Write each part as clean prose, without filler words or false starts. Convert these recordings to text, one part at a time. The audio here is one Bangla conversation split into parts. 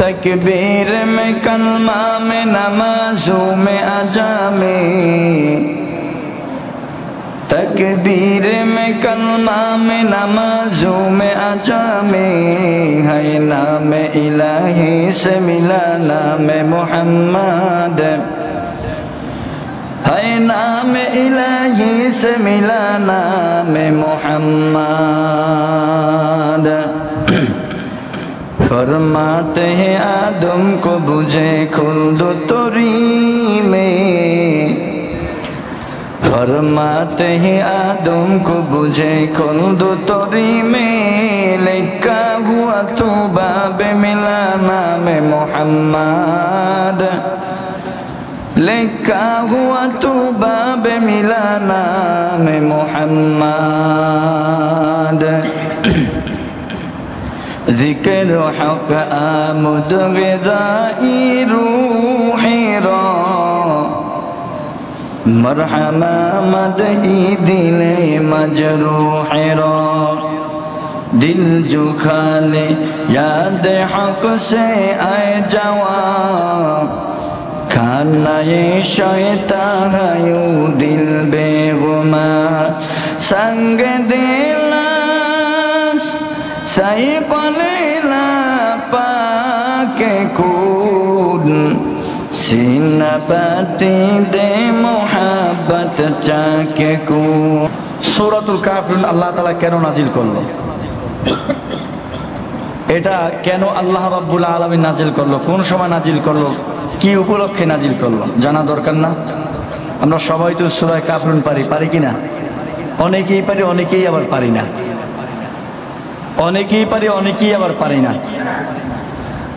तकबीर में कलमा में नमाजों में अजा में, तकबीर में कलमा में नमाजों में अजा में, है नाम इलाही से मिला नाम मोहम्मद, है नाम इलाही से मिला नाम मोहम्मद। फरमाते हैं आदम को बुझे खुल्द तोरी में, फरमाते हैं आदम को बुझे खुल्द तोरी में, लिखा हुआ तू बाबे मिला नाम मोहम्मद, लिखा हुआ तू बाबे मिला नाम मोहम्मद। ذکر حق آمد غذائی روحی را، مرحمہ مدعی دل مجروح را، دل جو کھالے یاد حق سے آئے جواب، کھانا یہ شیطان ہے یوں دل بے غمار، سنگ دلاس سائی پلیلا پاکے کود، سینہ باتی دے محبت چاکے کود۔ সূরাতুল কাফিরুন আল্লাহ তাআলা কেন নাজিল করলো? এটা কেন আল্লাহ রাব্বুল আলামিন নাজিল করলো, কোন সময় নাজিল করলো, কি উপলক্ষে নাজিল করলো জানা দরকার না? আমরা সবাই তো সূরা কাফিরুন পারি কি না? অনেকেই পারি, অনেকেই আবার পারি না, অনেকেই পারি, অনেকেই আবার পারি না।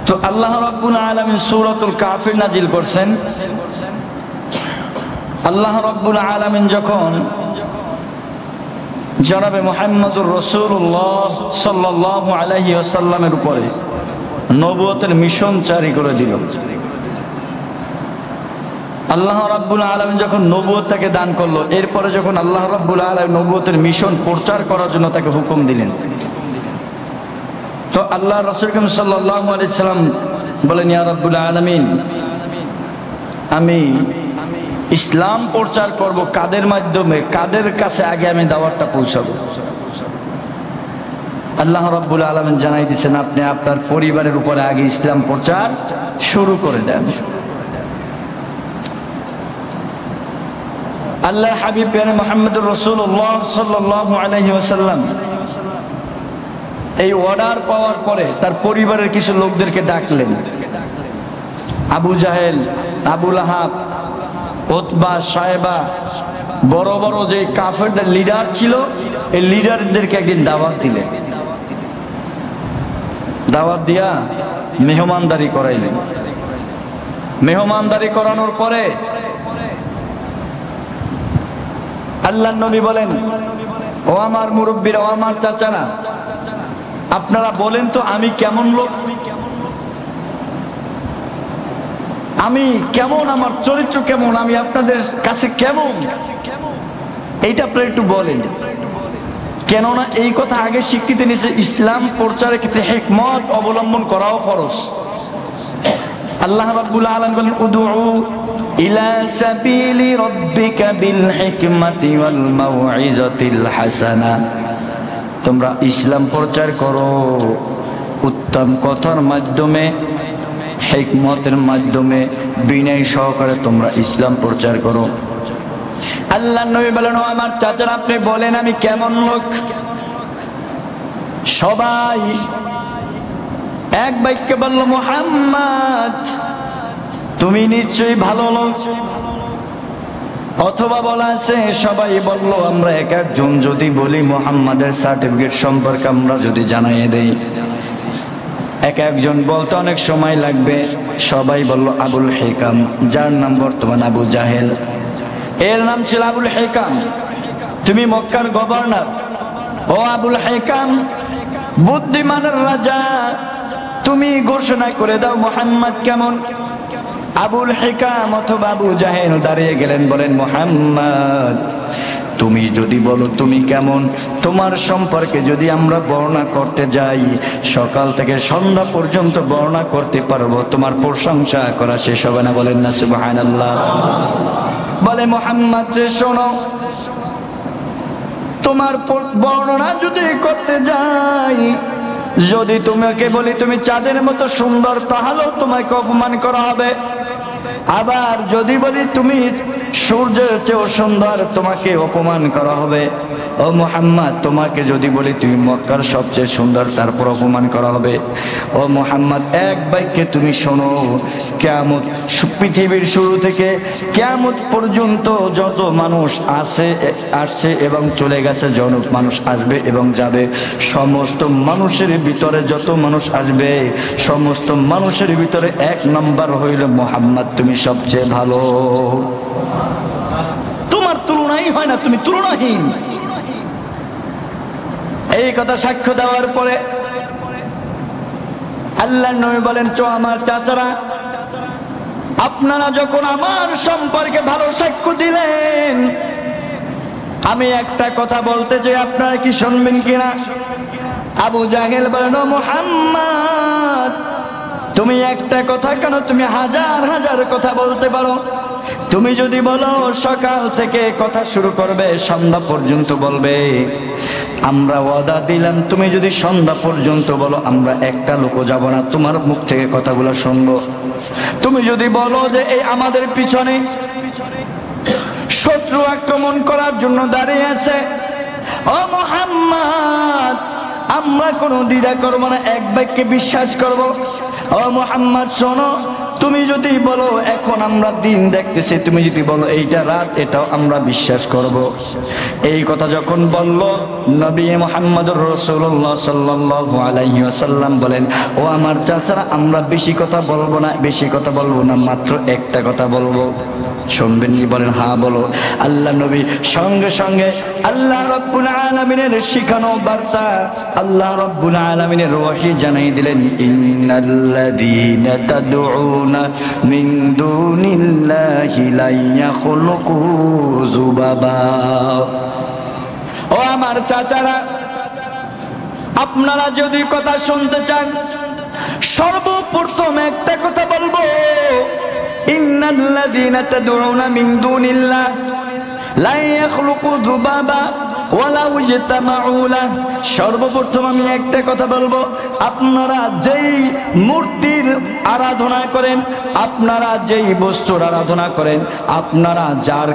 তো আল্লাহ রাব্বুল আলামিন সূরাতুল কাফির নাজিল করছেন। আল্লাহ রাব্বুল আলামিন যখন জনাবে মুহাম্মদুর রাসূলুল্লাহ সাল্লাল্লাহু আলাইহি ওয়াসাল্লামের উপরে নবুয়তের মিশন জারি করে দিল, আল্লাহ রাব্বুল আলামিন যখন নবুয়তটাকে দান করলো, এরপরে যখন আল্লাহ রাব্বুল আলামিন নবুয়তের মিশন প্রচার করার জন্য তাকে হুকুম দিলেন, তো আল্লাহ রাসূল সাল্লাল্লাহু আলাইহি সাল্লাম বলেন, ইয়া রাব্বুল আলামিন, আমি ইসলাম প্রচার করব কাদের মাধ্যমে, কাদের কাছে আগে আমি দাওয়াতটা পৌঁছাবো? আল্লাহ রাব্বুল আলামিন জানাই দিয়েছেন, আপনি আপনার পরিবারের উপরে আগে ইসলাম প্রচার শুরু করে দেন। আল্লাহ হাবিব প্যারে মুহাম্মদুর রাসূলুল্লাহ সাল্লাল্লাহু আলাইহি ওয়াসাল্লাম এই অর্ডার পাওয়ার পরে তার পরিবারের কিছু লোকদেরকে ডাকলেন। আবু জাহেল, আবু লাহাব, উতবা, সায়বা, বড় বড় যে কাফেরদের লিডার ছিল, এই লিডারদেরকে একদিন দাওয়াত দিলেন। দাওয়াত দিয়া মেহমানদারি করাইলেন। মেহমানদারি করানোর পরে আল্লাহর নবী বলেন, ও আমার মুরব্বীরা, ও আমার চাচারা, আপনারা বলেন তো আমি কেমন লোক, আমি কেমন, আমার চরিত্র কেমন, আমি আপনাদের কাছে কেমন, এইটা আপনারা একটু বলেন। কেননা এই কথা আগে স্বীকৃতি নিয়েছে, ইসলাম প্রচারের ক্ষেত্রে হিকমত অবলম্বন করাও ফরজ। আল্লাহ রাব্বুল আলামিন বলেন, উদউ ইলা সাবিলি রাব্বিকা বিল হিকমাতি ওয়াল মাউইজাতিল হাসানা, তোমরা ইসলাম প্রচার করো উত্তম কথার মাধ্যমে, হিকমতের মাধ্যমে, বিনয় সহকারে তোমরা ইসলাম প্রচার করো। আল্লাহর নবী বলেন, ও আমার চাচারা, আপনি বলেন আমি কেমন লোক? সবাই এক বাক্যে বলল, মুহাম্মদ তুমি নিশ্চয়ই ভালো লোক। অথবা বলা আছে, সবাই বলল, আমরা এক একজন যদি বলি মুহাম্মাদের সার্টিফিকেট সম্পর্কে আমরা যদি জানাইয়ে দেই, এক একজন বলতে অনেক সময় লাগবে। সবাই বলল আবুল হিকাম, যার নাম বর্তমান আবু জাহেল, এর নাম ছিল আবুল হিকাম, তুমি মক্কার গভর্নর। ও আবুল হিকাম, বুদ্ধিমানের রাজা, তুমি ঘোষণা করে দাও মুহাম্মদ কেমন। আবুল হিকাম অথবা আবু জাহেল দাঁড়িয়ে গেলেন, বলেন, মুহাম্মদ তুমি যদি বলো তুমি কেমন, তোমার সম্পর্কে যদি আমরা বর্ণনা করতে যাই, সকাল থেকে সন্ধ্যা পর্যন্ত বর্ণনা করতে পারবো, তোমার প্রশংসা করা শেষ হবে না। বলেন না সুবহানাল্লাহ। বলে মুহাম্মদ রে শোনো, তোমার বর্ণনা যদি করতে যাই, যদি তোমাকে বলি তুমি চাঁদের মতো সুন্দর, তাহলেও তোমাকে অপমান করা হবে। আবার যদি বলি তুমি সূর্যের চেয়েও সুন্দর, তোমাকে অপমান করা হবে। ও মুহাম্মদ, তোমাকে যদি বলি তুমি মক্কার সবচেয়ে সুন্দর, তারপর অপমান করা হবে। ও মুহাম্মদ, এক বাক্যে তুমি শোনো, কিয়ামত, পৃথিবীর শুরু থেকে কিয়ামত পর্যন্ত যত মানুষ আসছে এবং চলে গেছে, যত মানুষ আসবে এবং যাবে, সমস্ত মানুষের ভিতরে যত মানুষ আসবে, সমস্ত মানুষের ভিতরে এক নাম্বার হইল মুহাম্মদ, তুমি সবচেয়ে ভালো। তোমার তুলনাই হয় না, তুমি তুলনাহীন। এই কথা সাক্ষ্য দেওয়ার পরে আল্লাহর নবী বলেন, চো আমার চাচারা, আপনারা যখন আমার সম্পর্কে ভালো সাক্ষ্য দিলেন, আমি একটা কথা বলতে চাই, আপনারা কি শুনবেন কিনা? আবু জাহেল বলেন, ও মুহাম্মদ, তুমি একটা কথা কেন, তুমি হাজার হাজার কথা বলতে পারো। তুমি যদি বলো সকাল থেকে কথা শুরু করবে, সন্ধ্যা পর্যন্ত বলবে, আমরা ওয়াদা দিলাম, তুমি যদি সন্ধ্যা পর্যন্ত বলো, আমরা একটা লোকও যাব না, তোমার মুখ থেকে কথাগুলো শুনবো। তুমি যদি বলো যে এই আমাদের পিছনে শত্রু আক্রমণ করার জন্য দাঁড়িয়ে আছে, ও মুহাম্মদ, আমরা কোনো দ্বিধা করবো না, এক বাক্যে বিশ্বাস করব। ও মুহাম্মদ শোনো, তুমি যদি বলো এখন আমরা দিন দেখতেছি, তুমি যদি বলো এইটা রাত, এটাও আমরা বিশ্বাস করব। এই কথা যখন বলল, নবী মুহাম্মদুর রাসূলুল্লাহ সাল্লাল্লাহু আলাইহি ওয়াসাল্লাম বলেন, ও আমার চাচারা, আমরা বেশি কথা বলবো না, বেশি কথা বলবো না, মাত্র একটা কথা বলবো, শুনবেন নি? বলেন হ্যাঁ বলো। আল্লাহ নবী সঙ্গে সঙ্গে আল্লাহ রাব্বুল আলামিনের শিখানো বার্তা, আল্লাহ রাব্বুল আলামিনের ওহী জানাই দিলেন, ইন্নাল্লাযীনা তাদউনা মিন দুনিল্লাহি লা ইয়াখলুকু যুবাবা। ও আমার চাচারা, আপনারা যদি কথা শুনতে চান, সর্বপ্রথম একটা কথা বলবো, ইন্নাল্লাযীনা তাদউনা মিন দুনিল্লাহ লা ইয়াখলুকু যুবাবা ওয়ালাউ ইজতামাউ লাহ। সর্বপ্রথম আমি একটা কথা বলবো, আপনারা যেই মূর্তির আরাধনা করেন, আপনারা যেই বস্তুর আরাধনা করেন, আপনারা যার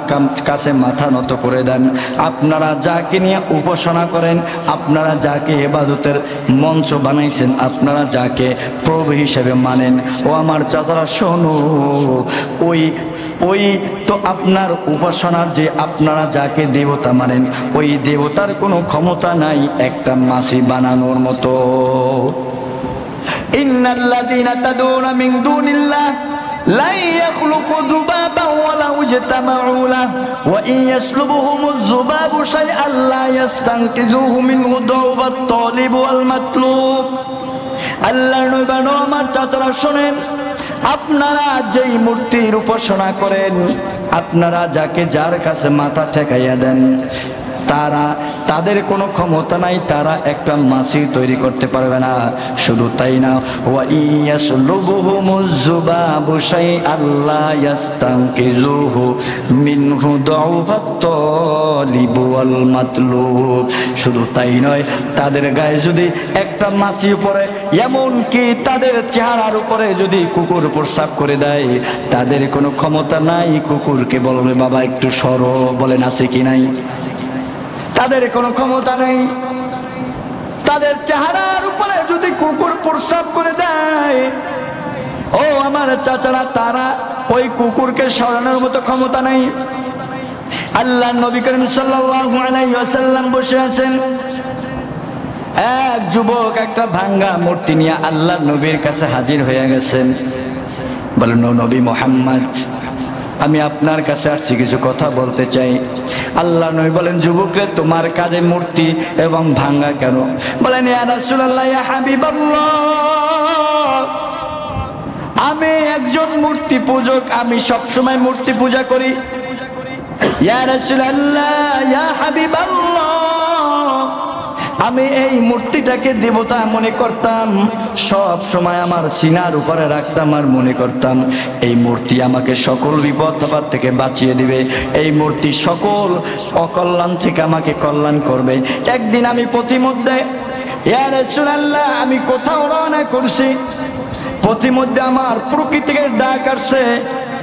কাছে মাথা নত করে দেন, আপনারা যাকে নিয়ে উপাসনা করেন, আপনারা যাকে ইবাদতের মঞ্চ বানাইছেন, আপনারা যাকে প্রভু হিসেবে মানেন, ও আমার চাচারা শোনো, ওই তো আপনার উপাসনার যে আপনারা যাকে দেবতা মানেন, ওই দেবতার কোনো ক্ষমতা নাই একটা মাছি বানানোর মতো। ইন্নাল্লাযীনা তাদউনা মিন দুনিল্লাহ লা ইয়াখলুকু যুবাবান ওয়ালাউ ইজতামাউ লাহ ওয়া ইন ইয়াসলুবহুমুয যুবাবু শাইআন লা ইস্তানকিযুহু মিনহু দাওবাত তালিব ওয়াল মাতলুব। আল্লাহর নবী বলেন, আমার চাচারা শোনেন, আপনারা যেই মূর্তির উপাসনা করেন, আপনারা যাকে যার কাছে মাথা ঠেকাইয়া দেন, তাদের কোনো ক্ষমতা নাই, তারা একটা মাছি তৈরি করতে পারবে না। শুধু তাই না, ওয়া ইয়াসলুবহুমুয যুবাবু শাইআন লা ইস্তানকিযুহু মিনহু দাওবাত তালিব ওয়াল মাতলুব। শুধু তাই নয়, তাদের গায়ে যদি একটা মাছি পড়ে, এমনকি তাদের চেহারার উপরে যদি কুকুর প্রস্রাব করে দেয়, তাদের কোনো ক্ষমতা নাই, কুকুরকে বলবে বাবা একটু সরো। বলেন আছে কি নাই? তাদের কোনো ক্ষমতা নেই। তাদের চেহারার উপরে যদি কুকুর প্রস্রাব করে দেয়, ও আমার চাচারা, তারা ওই কুকুরকে সরানোর মতো ক্ষমতা নেই। আল্লাহ নবী করিম সাল্লাল্লাহু আলাইহি ওয়াসাল্লাম বসে আছেন, এক যুবক একটা ভাঙ্গা মূর্তি নিয়ে আল্লাহ নবীর কাছে হাজির হয়ে গেছেন। বলেন, ও নবী মুহাম্মদ, আমি আপনার কাছে আসছি, কিছু কথা বলতে চাই। আল্লাহ নবী বলেন, যুবকরে, তোমার কাঁধে মূর্তি এবং ভাঙ্গা কেন? বলেন, ইয়া রাসূলুল্লাহ, ইয়া হাবিবাল্লাহ, আমি একজন মূর্তি পূজক, আমি সবসময় মূর্তি পূজা করি। ইয়া রাসূলুল্লাহ, ইয়া হাবিবাল্লাহ, আমি এই মূর্তিটাকে দেবতা মনে করতাম, সব সময় আমার সিনার উপরে রাখতাম আর মনে করতাম এই মূর্তি আমাকে সকল বিপদ আপদ থেকে বাঁচিয়ে দিবে, এই মূর্তি সকল অকল্যাণ থেকে আমাকে কল্যাণ করবে। একদিন আমি পথিমধ্যে, ইয়া রাসূলুল্লাহ, আমি কোথাও রওনা করছি, পথিমধ্যে আমার প্রকৃতির ডাক আসছে,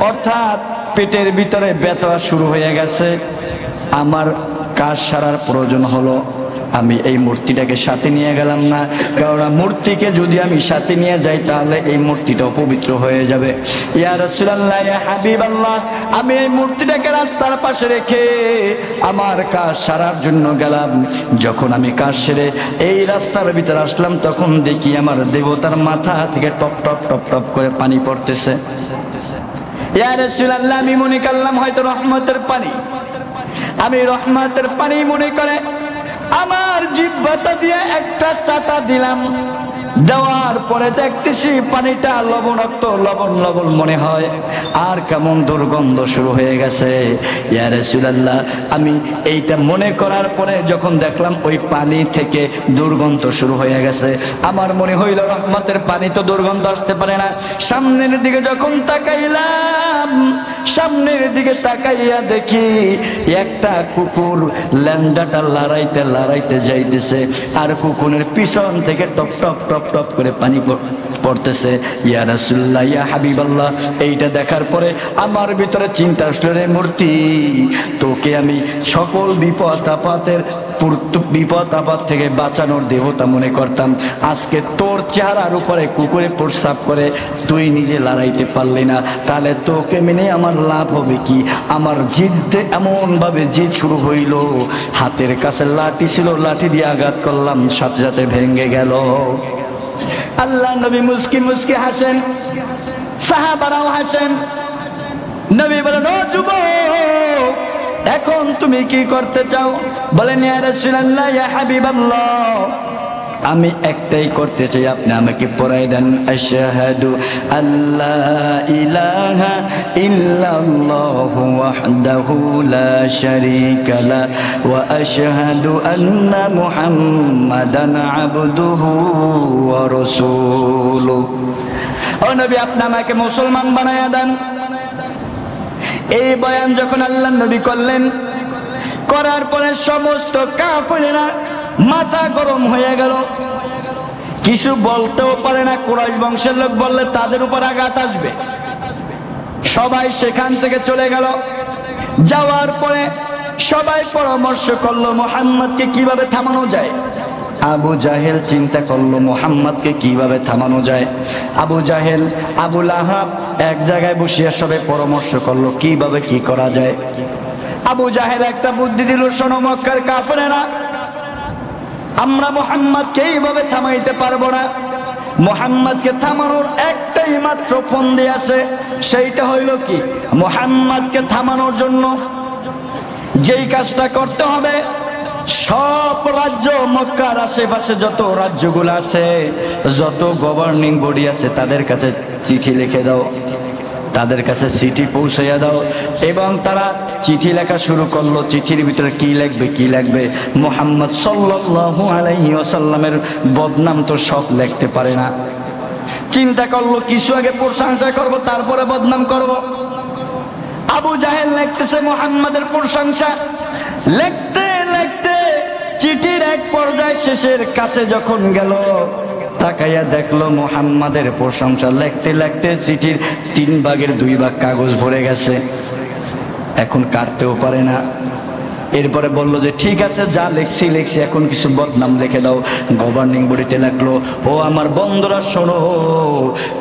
অর্থাৎ পেটের ভিতরে ব্যথা শুরু হয়ে গেছে। আমার কাজ সারার প্রয়োজন হলো, আমি এই মূর্তিটাকে সাথে নিয়ে গেলাম না, কারণ মূর্তিকে যদি আমি সাথে নিয়ে যাই তাহলে এই মূর্তিটা অপবিত্র হয়ে যাবে। ইয়া রাসূলুল্লাহ, ইয়া হাবিবাল্লাহ, আমি এই মূর্তিটাকে রাস্তার পাশে রেখে আমার কাজ সারার জন্য গেলাম। যখন আমি কাজ সেরে এই রাস্তার ভিতরে আসলাম, তখন দেখি আমার দেবতার মাথা থেকে টপ টপ টপ টপ করে পানি পড়তেছে। ইয়া রাসূলুল্লাহ, আমি মনে করলাম হয়তো রহমতের পানি, আমি রহমতের পানি মনে করে আমার জিহ্বাটা দিয়ে একটা চাটা দিলাম। দেওয়ার পরে দেখতেছি পানিটা লবণাক্ত, লবণ লবণ মনে হয়, আর কেমন দুর্গন্ধ শুরু হয়ে গেছে। ইয়া রাসূলুল্লাহ, আমি এইটা মনে করার পরে যখন দেখলাম ওই পানি থেকে দুর্গন্ধ শুরু হয়ে গেছে, আমার মনে হইল রহমতের পানি তো দুর্গন্ধ আসতে পারে না। সামনের দিকে যখন তাকাইলাম, সামনের দিকে তাকাইয়া দেখি একটা কুকুর ল্যান্ডাটা লড়াইতে লড়াইতে যাইতেছে, আর কুকুরের পিছন থেকে টপ টপ টপ টপ করে পানি পড়তেছে। ইয়া রাসূলুল্লাহ, ইয়া হাবিবাল্লাহ, এইটা দেখার পরে আমার ভিতরে চিন্তা আসলো, রে মূর্তি, তোকে আমি সকল বিপদ আপদ থেকে বাঁচানোর দেবতা মনে করতাম, আজকে তোর চেহারার উপরে কুকুরে প্রস্রাব করে তুই নিজে লড়াইতে পারলি না, তাহলে তোকে মেনে আমার লাভ হবে কি? আমার জিদ এমন ভাবে জিদ শুরু হইল, হাতের কাছে লাঠি ছিল, লাঠি দিয়ে আঘাত করলাম, সাথে সাথে ভেঙে গেল। আল্লাহ নবী মুস্কি মুস্কি হাসেন, সাহাবারাও হাসেন। নবী বলেন, ও যুবক, এখন তুমি কি করতে চাও? বলেন, ইয়া রাসূলুল্লাহ, ইয়া হাবিবাল্লাহ, আমি একটাই করতে চাই, আপনি আমাকে পড়াই দেন, আশহাদু আল্লা ইলাহা ইল্লাল্লাহু ওয়াহদাহু লা শারীকা লা ওয়া আশহাদু আন্না মুহাম্মাদান আবদুহু ওয়া রাসূলুহু। ও নবী, আপনি আমাকে মুসলমান বানায়া দেন। এই বয়ান যখন আল্লাহর নবী করলেন, করার পরে সমস্ত কাফেররা মাথা গরম হয়ে গেল, কিছু বলতেও পারে না। কুরাইশ বংশের লোক বললে তাদের উপর আঘাত আসবে। সবাই সেখান থেকে চলে গেল। যাওয়ার পরে সবাই পরামর্শ করলো মুহাম্মদকে কিভাবে থামানো যায়। আবু জাহেল চিন্তা করলো মুহাম্মদকে কিভাবে থামানো যায়। আবু জাহেল, আবু লাহাব এক জায়গায় বসিয়া সবে পরামর্শ করলো কিভাবে কি করা যায়। আবু জাহেল একটা বুদ্ধি দিল, শোনো মক্কার কাফেরেরা, আমরা মুহাম্মদকে এইভাবে থামাইতে পারবো না। মুহাম্মদকে থামানোর একটাই মাত্র ফন্দি আছে, সেইটা হইল কি, মুহাম্মদকে থামানোর জন্য যেই কাজটা করতে হবে, সব রাজ্য, মক্কার আশেপাশে যত রাজ্যগুলো আছে, যত গভর্নিং বডি আছে, তাদের কাছে চিঠি লিখে দাও, তাদের কাছে চিঠি পৌঁছাইয়া দাও। এবং তারা চিঠি লেখা শুরু করলো। চিঠির ভিতরে কি লিখবে, কি লিখবে? মুহাম্মদ সাল্লাল্লাহু আলাইহি ওয়াসাল্লামের বদনাম তো সব লিখতে পারে না। চিন্তা করলো কিছু আগে প্রশংসা করব, তারপরে বদনাম করব। আবু জাহেল লিখতেছে মুহাম্মাদের প্রশংসা, লিখতে লিখতে চিঠির এক পর্যায়ে শেষের কাছে যখন গেল, তাকাইয়া দেখলো মুহাম্মাদের প্রশংসা লিখতে লিখতে চিঠির 3 ভাগের 2 ভাগ কাগজ ভরে গেছে, এখন কাটতেও পারে না। এরপরে বলল যে ঠিক আছে, যা লিখছি লিখছি, এখন কিছু বদনাম লিখে দাও। গভর্নিং বডিতে লাগলো, ও আমার বন্ধুরা শোনো,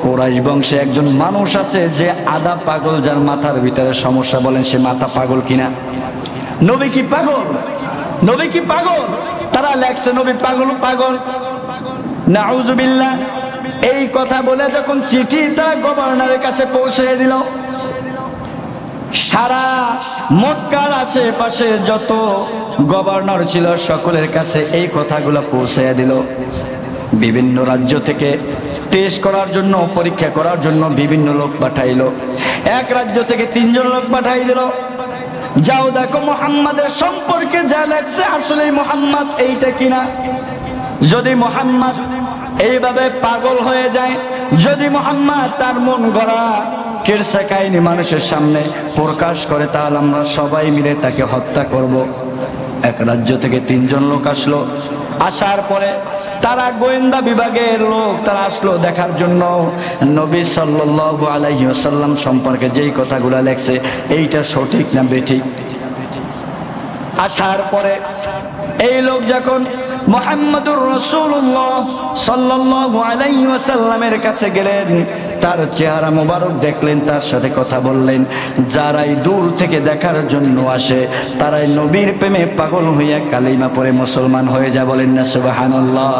কুরাইশ বংশে একজন মানুষ আছে যে আধা পাগল, যার মাথার ভিতরে সমস্যা, বলেন সে মাথা পাগল কিনা? নবী কি পাগল? নবী কি পাগল? তারা লেখছে নবী পাগল, পাগল, নাউজুবিল্লাহ। এই কথা বলে যখন চিঠি তারা গভর্নরের কাছে পৌঁছে দিল, সারা মক্কার আশেপাশে যত গভর্নর ছিল সকলের কাছে এই কথাগুলো পৌঁছে দিল। বিভিন্ন রাজ্য থেকে টেস্ট করার জন্য, পরীক্ষা করার জন্য বিভিন্ন লোক পাঠাইলো। এক রাজ্য থেকে 3 জন লোক পাঠাই দিল। যাও দেখো মুহাম্মাদের সম্পর্কে যা লেখছে আসলে মুহাম্মদ এইটা কিনা। যদি মুহাম্মদ এইভাবে পাগল হয়ে যায়, যদি মুহাম্মদ তার মন গড়া কিরসা কাহিনী মানুষের সামনে প্রকাশ করে, তাহলে আমরা সবাই মিলে তাকে হত্যা করব। এক রাজ্য থেকে 3 জন লোক আসলো। আসার পরে তারা গোয়েন্দা বিভাগের লোক, তারা আসলো দেখার জন্য নবী সাল্লাল্লাহু আলাইহি ওয়াসাল্লাম সম্পর্কে যেই কথাগুলো লেখছে এইটা সঠিক না বেঠিক। আসার পরে এই লোক যখন মুহাম্মদুর রাসূলুল্লাহ সাল্লাল্লাহু আলাইহি ওয়াসাল্লামের কাছে গেলেন, তার চেহারা মোবারক দেখলেন, তার সাথে কথা বললেন। যারাই দূর থেকে দেখার জন্য আসে তারাই নবীর প্রেমে পাগল হইয়া কালিমা পড়ে মুসলমান হয়ে যায়। বলেন না সুবহানাল্লাহ।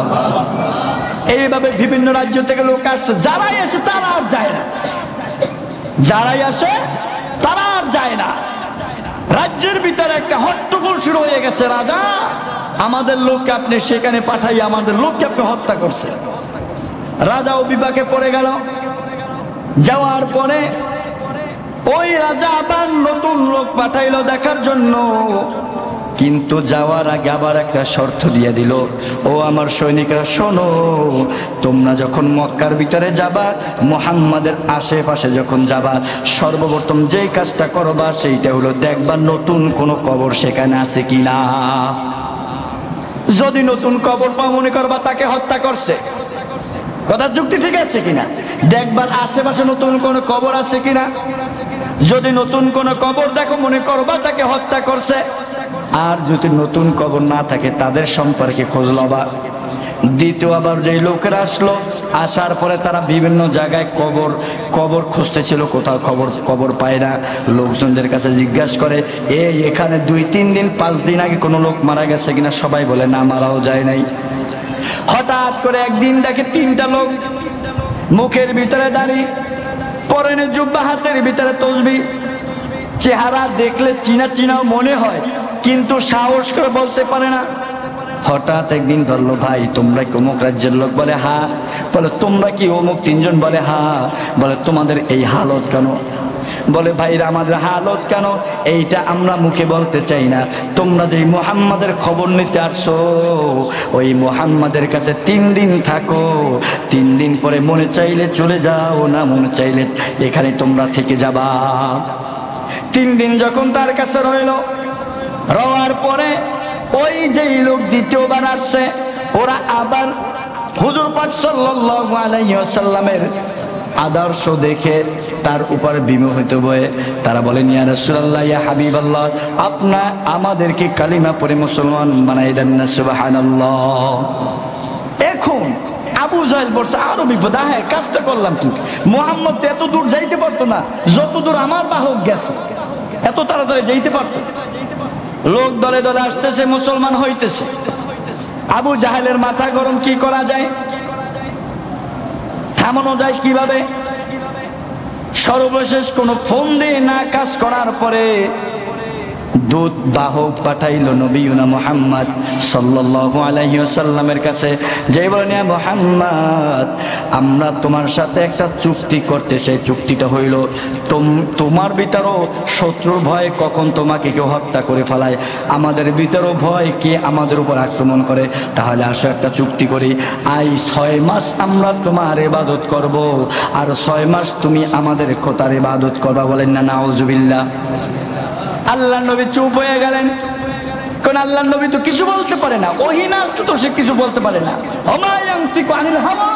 এইভাবে বিভিন্ন রাজ্য থেকে লোক আসছে, যারাই আসে তারা আর যায় না, যারাই আসে তারা আর যায় না। রাজ্যের ভিতরে একটা হট্টগোল শুরু হয়ে গেছে, রাজা আমাদের লোককে আপনি সেখানে পাঠাই আমাদের লোককে আপনি হত্যা করছে। রাজাও বিপাকে পড়ে গেল। যাওয়ার পরে ওই রাজা আবার নতুন লোক পাঠাইলো দেখার জন্য, কিন্তু যাওয়ার আগে আবার একটা শর্ত দিয়ে দিল, ও আমার সৈনিকরা শোনো, তোমরা যখন মক্কার ভিতরে যাবা, মুহাম্মাদের আশেপাশে যখন যাবা, সর্বপ্রথম যেই কাজটা করবা সেইটা হলো দেখবা নতুন কোনো কবর সেখানে আছে কিনা। যদি নতুন কবর পাও মনে করবা তাকে হত্যা করছে, কথার যুক্তি ঠিক আছে কিনা। দেখবার আশেপাশে নতুন কোন কবর আছে কিনা। যদি নতুন কোন কবর দেখো মনে করবা তাকে হত্যা করছে। আর যদি নতুন কবর না থাকে তাদের সম্পর্কে খোঁজ লবা। দ্বিতীয় আবার যে লোকেরা আসলো, আসার পরে তারা বিভিন্ন জায়গায় কবর খুঁজতেছিল, কোথাও কবর পায় না। লোকজনদের কাছে জিজ্ঞাসা করে, এখানে 2-3 দিন 5 দিন আগে কোনো লোক মারা গেছে কিনা। সবাই বলে না, মারাও যায় নাই। হঠাৎ করে একদিন দেখে 3টা লোক মুখের ভিতরে দাড়ি, পরনে জুব্বা, হাতের ভিতরে তসবিহ। চেহারা দেখলে চিনা চিনাও মনে হয়, কিন্তু সাহস করে বলতে পারে না। হঠাৎ একদিন ধরলো, ভাই তোমরা কি অমুক রাজ্যের লোক? বলে হ্যাঁ। বলে তোমরা কি অমুক? 3 জন বলে হ্যাঁ। বলে তোমাদের এই হালত কেন? বলে ভাইরা আমাদের হালত কেন এইটা আমরা মুখে বলতে চাই না, তোমরা যে মুহাম্মাদের খবর নিতে আসছো ওই মুহাম্মাদের কাছে 3 দিন থাকো, 3 দিন পরে মনে চাইলে চলে যাও, না মনে চাইলে এখানে তোমরা থেকে যাবা। 3 দিন যখন তার কাছে রওয়ার পরে ওই যেই লোক দ্বিতীয়বার আসছে, ওরা আবার হুজুর পাক সাল্লাল্লাহু আলাইহি ওয়াসাল্লামের আদর্শ দেখে তার উপর বিমোহিত হয়ে তারা বলেন, ইয়া রাসূলুল্লাহ, ইয়া হাবিবাল্লাহ, আপনি আমাদেরকে কালিমা পড়ে মুসলমান বানাই দেন না। সুবহানাল্লাহ। এখন আবু জাহেল বলছে আরো বিপদ। হ্যাঁ, কাজটা করলাম কি? মুহাম্মদ এত দূর যাইতে পারতো না, যত দূর আমার বাহক গেছে, এত তাড়াতাড়ি যাইতে পারতো। লোক দলে দলে আসতেছে, মুসলমান হইতেছে। আবু জাহেলের মাথা গরম, কি করা যায়, থামানো যায় কিভাবে? সর্বশেষ কোন ফোন দিয়ে না কাজ করার পরে দূত বাহক পাঠাইলো নবীনা মুহাম্মদ সাল্লাল্লাহু আলাইহি ওয়াসাল্লামের কাছে, যেই বলেন, ইয়া মুহাম্মদ, আমরা তোমার সাথে একটা চুক্তি করতে চাই। চুক্তিটা হইল, তোমার ভিতরও শত্রুর ভয়, কখন তোমাকে কেউ হত্যা করে ফেলায়, আমাদের ভিতরও ভয় কে আমাদের উপর আক্রমণ করে। তাহলে আসো একটা চুক্তি করি, 6 মাস আমরা তোমার ইবাদত করব, আর 6 মাস তুমি আমাদের খোদার ইবাদত করবা। বলেন না নাউজুবিল্লাহ। আল্লাহ নবী চুপ হয়ে গেলেন, কারণ আল্লাহ নবী তো কিছু বলতে পারে না, ওহী না আসলে তো সে কিছু বলতে পারে না। ওমা ইয়ানতিকু আনিল হাওয়া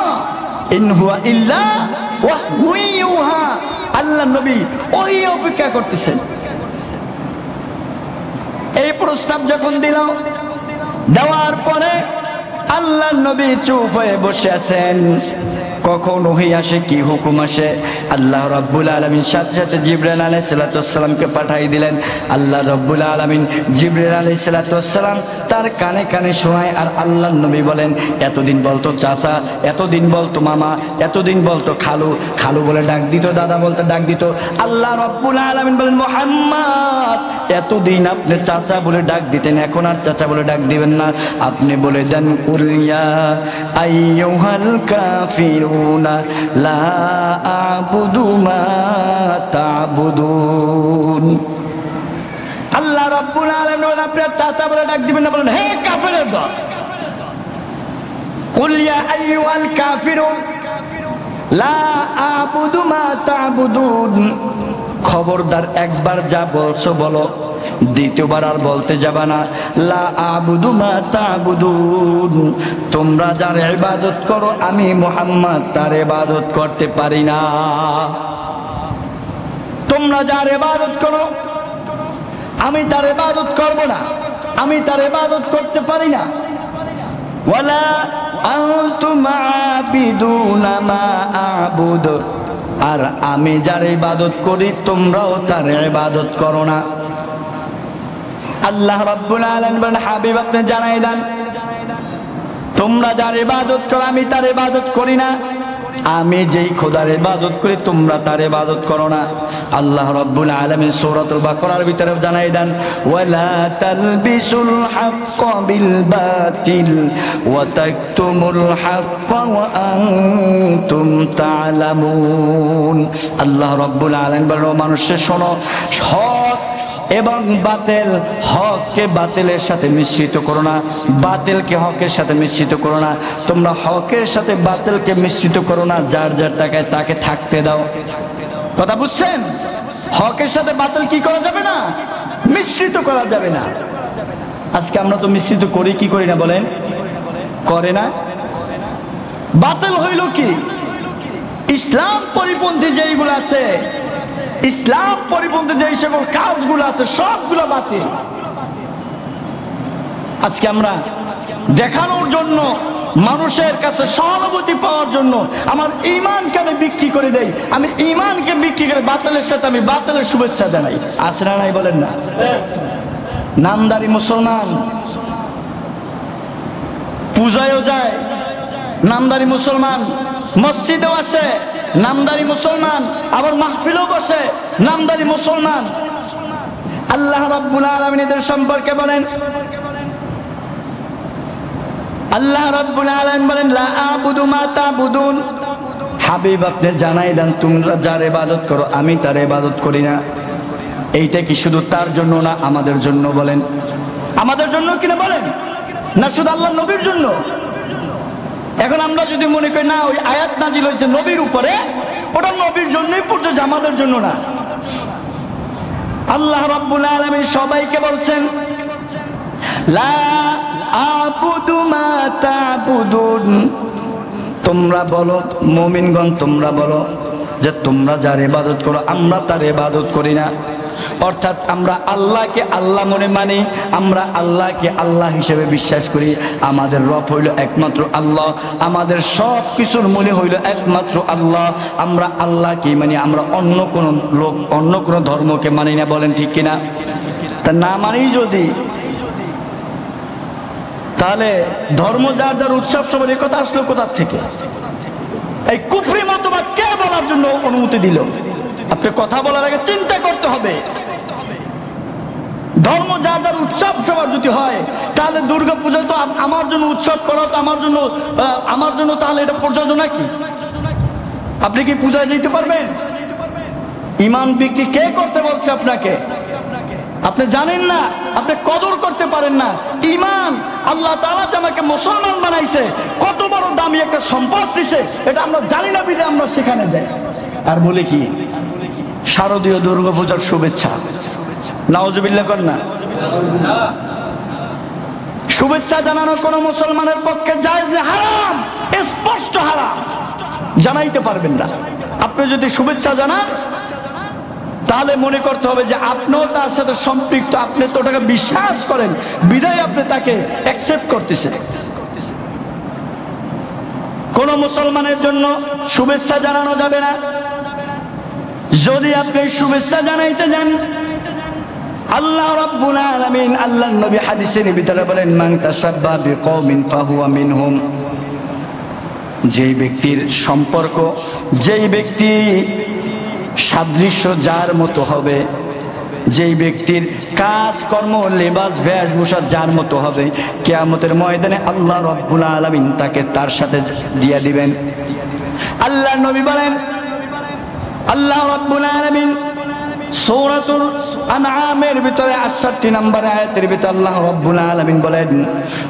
ইন হুয়া ইল্লা ওয়াহয়ু ইউহা। আল্লাহ নবী ওহী অপেক্ষা করতেছেন। এই প্রস্তাব যখন দিল, দেওয়ার পরে আল্লাহ নবী চুপ হয়ে বসে আছেন। কখন ওহী আসে, কি হুকুম আসে, আল্লাহ রাব্বুল আলামিন সাথে সাথে জিবরাইল আলাইহিস সালাতু ওয়াসসালামকে পাঠিয়ে দিলেন। আল্লাহ রাব্বুল আলামিন জিবরাইল আলাইহিস সালাতু ওয়াসসালাম তার কানে কানে শোনায়, আর আল্লাহ নবী বলেন, এতদিন বলতো চাচা, এতদিন বলতো মামা, এতদিন বলতো খালু, খালু বলে ডাক দিত, দাদা বলতে ডাক দিত। আল্লাহ রাব্বুল আলামিন বলেন, মুহাম্মদ, এতদিন আপনি চাচা বলে ডাক দিতেন, এখন আর চাচা বলে ডাক দিবেন না, আপনি বলে দেন, কুল ইয়া আইয়ুহাল কাফিরুনা লা আ'বুদু মা তা'বুদুন। আপনার চাচা বলে ডাক দিবেন না, বলেন হে কাফেরের দল। কুল ইয়া আইয়ুহাল কাফিরুন লা আ'বুদু মা তা'বুদুন। খবরদার, একবার যা বলছো বলো, দ্বিতীয়বার আর বলতে যাবা না। লা আ'বুদু মা তা'বুদুন, তোমরা যার ইবাদত করো আমি মুহাম্মদ তার ইবাদত করতে পারি না। তোমরা যার ইবাদত করো আমি তার ইবাদত করব না, আমি তার ইবাদত করতে পারি না। ওয়ালা আনতুম আবিদুনা মা আ'বুদ, আর আমি যার ইবাদত করি তোমরাও তার ইবাদত করো না। আল্লাহ রাব্বুল আলামিন বলেন, হাবিব আপনি জানাই দেন, তোমরা যার ইবাদত করো আমি তার ইবাদত করি না, আমি যেই খোদার ইবাদত করি তোমরা তার ইবাদত করো না। আল্লাহ রাব্বুল আলামিন সূরাতুল বাকারার ভিতরে জানাই দেন, ওয়ালা তালবিসুল হাক্কা বিল বাতিল ওয়া তাকতুমুল হাক্কা ওয়া আনতুম তা'লামুন। আল্লাহ রাব্বুল আলামিন বলেন, মানুষে শোনো, হক এবং বাতিল, হককে বাতিলের সাথে মিশ্রিত করো না, বাতিলকে হকের সাথে মিশ্রিত করো না। তোমরা হকের সাথে বাতিলকে মিশ্রিত করো না, যার যার টাকায় তাকে থাকতে দাও। কথা বুঝছেন? হকের সাথে বাতিল কি করা যাবে না? মিশ্রিত করা যাবে না। আজকে আমরা তো মিশ্রিত করি কি করি না বলেন? করে না। বাতিল হইল কি? ইসলাম পরিপন্থী যেইগুলো আছে, ইসলাম পরিপন্থী যে সকল কাজগুলো আছে সবগুলো বাতিল। আজকে আমরা দেখানোর জন্য, মানুষের কাছে সহানুভূতি পাওয়ার জন্য আমার ঈমানকে আমি বিক্রি করে দেই, আমি ঈমানকে বিক্রি করে বাতিলের সাথে আমি বাতিলের শুভেচ্ছা জানাই। আছে না নাই বলেন না? নামদারি মুসলমান, পূজায়ও যায়, নামদারি মুসলমান, মসজিদেও আসে, নামদারি মুসলমান, আবার মাহফিলও বসে, নামদারি মুসলমান। আল্লাহ রাব্বুল আলামিন এদের সম্পর্কে বলেন, আল্লাহ রাব্বুল আলামিন বলেন, লা আ'বুদু মা তা'বুদুন। হাবিব আপনি জানাই দেন, তোমরা যার ইবাদত করো আমি তার ইবাদত করি না। এইটা কি শুধু তার জন্য না আমাদের জন্য? বলেন আমাদের জন্য কিনা বলেন, না শুধু আল্লাহ নবীর জন্য? এখন আমরা যদি মনে করি না ওই আয়াত নাজিল হয়েছে নবীর উপরে, ওটা নবীর জন্যই পড়তেছে, আমাদের জন্য না। আল্লাহ রাব্বুল আলামিন সবাইকে বলছেন, লা আ'বুদু মা তা'বুদুন। তোমরা বলো, মুমিনগণ তোমরা বলো যে তোমরা যার ইবাদত করো আমরা তার ইবাদত করি না। অর্থাৎ আমরা আল্লাহকে আল্লাহ মনে মানি, আমরা আল্লাহকে আল্লাহ হিসেবে বিশ্বাস করি। আমাদের রব হইল একমাত্র আল্লাহ, আমাদের সব কিছুর মূলে হইল একমাত্র আল্লাহ। আমরা আল্লাহকে মানি, আমরা অন্য কোনো লোক, অন্য কোনো ধর্মকে মানি না। বলেন ঠিক কিনা? তা না মানি যদি, তাহলে ধর্ম যার যার উৎসব সবার এই কথা আসলো কোথা থেকে? এই কুফরি মতবাদ কে বলার জন্য অনুমতি দিল? আপনি কথা বলার আগে চিন্তা করতে হবে। ধর্ম যার যার উৎসব সবার যদি হয়, তাহলে দুর্গা পূজা তো আমার জন্য উৎসব করা তো আমার জন্য তাহলে এটা প্রযোজ্য নাকি? আপনি কি পূজায় যেতে পারবেন? ঈমান বিক্রি কে করতে বলছে আপনাকে? আপনি জানেন না, আপনি কদর করতে পারেন না। ঈমান, আল্লাহ তাআলা যে আমাকে মুসলমান বানাইছে, কত বড় দামি একটা সম্পদ দিছে, এটা আমরা জানি না বিধে আমরা সেখানে যাই আর বলি কি শারদীয় দুর্গা পূজার শুভেচ্ছা। নাউজুবিল্লাহ কর না। শুভেচ্ছা জানানো কোন মুসলমানের পক্ষে জায়েজ না, হারাম, স্পষ্ট হারাম। জানাইতে পারবেন না। আপনি যদি শুভেচ্ছা জানান তাহলে মনে করতে হবে যে আপনিও তার সাথে সম্পৃক্ত, আপনি তো ওটাকে বিশ্বাস করেন বিধায় আপনি তাকে অ্যাকসেপ্ট করতেছেন। কোন মুসলমানের জন্য শুভেচ্ছা জানানো যাবে না। যদি আপনি শুভেচ্ছা জানাইতে যান, আল্লাহ রাব্বুল আলামিন, আল্লাহর নবী হাদিসের ভিতরে বলেন, মান তাশাব্বাহা বিকওমিন ফাহুয়া মিনহুম। যেই ব্যক্তির সম্পর্ক, যেই ব্যক্তি সাদৃশ্য যার মতো হবে, যেই ব্যক্তির কাজ কর্ম লেবাস বেশভূষা যার মতো হবে, কিয়ামতের ময়দানে আল্লাহ রাব্বুল আলামিন তাকে তার সাথে দিয়ে দিবেন। আল্লাহর নবী বলেন, আল্লাহ রাব্বুল আলামিন সূরাতুল আনআমের ভিতরে ৬৮ নম্বর আয়াতের ভিতরে আল্লাহ রাব্বুল আলামিন বলেন,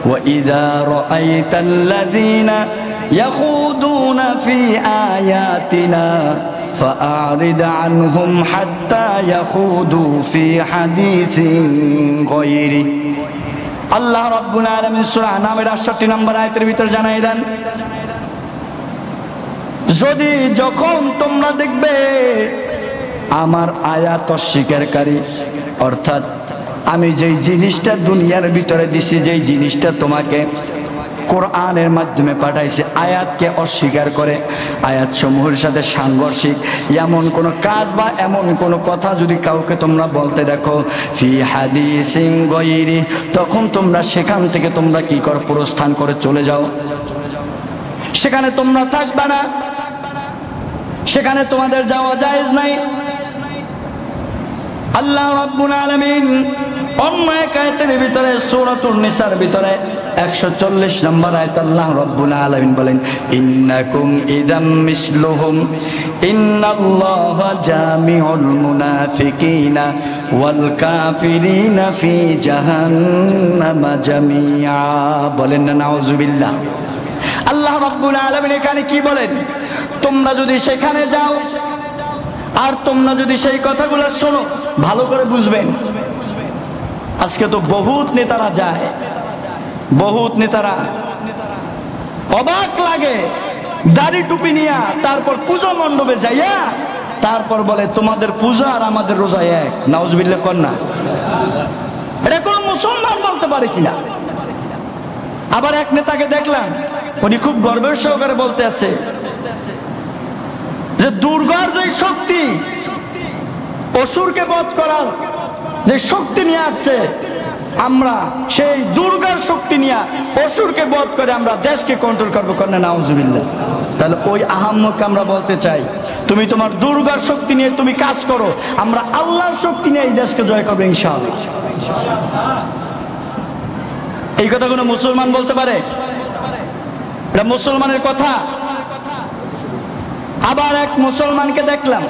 ওয়া ইযা রাআইতাল্লাযীনা ইয়াখুদুনা ফি আয়াতিনা فأعرض عنهم حتى يخوضوا في حديث غيره। আল্লাহ রাব্বুল আলামিন সূরা আনআমের ৬৮ নম্বর আয়াতের ভিতর জানাই দেন, যদি যখন তোমরা দেখবে আমার আয়াত অস্বীকারী, অর্থাৎ আমি যেই জিনিসটা দুনিয়ার ভিতরে দিছি, যেই জিনিসটা তোমাকে কোরআনের মাধ্যমে পাঠাইছে, আয়াতকে অস্বীকার করে, আয়াত সমূহের সাথে সাংঘর্ষিক এমন কোন কাজ বা এমন কোন কথা যদি কাউকে তোমরা বলতে দেখো, ফি হাদিসিন গায়রি, তখন তোমরা সেখান থেকে তোমরা কি কর, প্রস্থান করে চলে যাও। সেখানে তোমরা থাকবে না, সেখানে তোমাদের যাওয়া জায়েজ নাই। আল্লাহ রাব্বুল আলামিন অন্য এক আয়াতের ভিতরে সূরাতুন নিসার ভিতরে ১৪০ নম্বর আয়াত আল্লাহ রাব্বুল আলামিন বলেন, ইন্নাকুম ইযাম মিসলুহুম ইন্নাল্লাহা জামিউল মুনাফিকিনা ওয়াল কাফিরিনা ফি জাহান্নামা জামিআ। বলেন না নাউযুবিল্লাহ। আল্লাহ রাব্বুল আলামিন এখানে কি বলেন, তোমরা যদি সেখানে যাও আর তোমরা যদি সেই কথাগুলো শোনো, ভালো করে বুঝবেন। আজকে তো বহুত নেতারা যায়, বহুত নেতারা অবাক লাগে, দাড়ি টুপি নিয়া তারপর পূজা মণ্ডপে যাইয়া তারপর বলে তোমাদের পূজা আর আমাদের রোজা এক। নাউজুবিল্লাহ কর না, এটা কোন মুসলমান বলতে পারে কিনা? আবার এক নেতাকে দেখলাম, উনি খুব গর্বের সহকারে বলতে আছে যে দুর্গার যে শক্তি, অসুরকে বধ করার যে শক্তি নিয়ে আসছে, আমরা সেই দুর্গার শক্তি নিয়ে অসুরকে বধ করে আমরা দেশকে কন্ট্রোল করবো। কন্যা নাউজুবিল্লাহ। তাহলে ওই আহাম্মকে আমরা বলতে চাই, তুমি তোমার দুর্গার শক্তি নিয়ে তুমি কাজ করো, আমরা আল্লাহর শক্তি নিয়ে এই দেশকে জয় করবো ইনশাআল্লাহ। এই কথা কোনো মুসলমান বলতে পারে? এটা মুসলমানের কথা। আবার এক মুসলমানকে দেখলাম,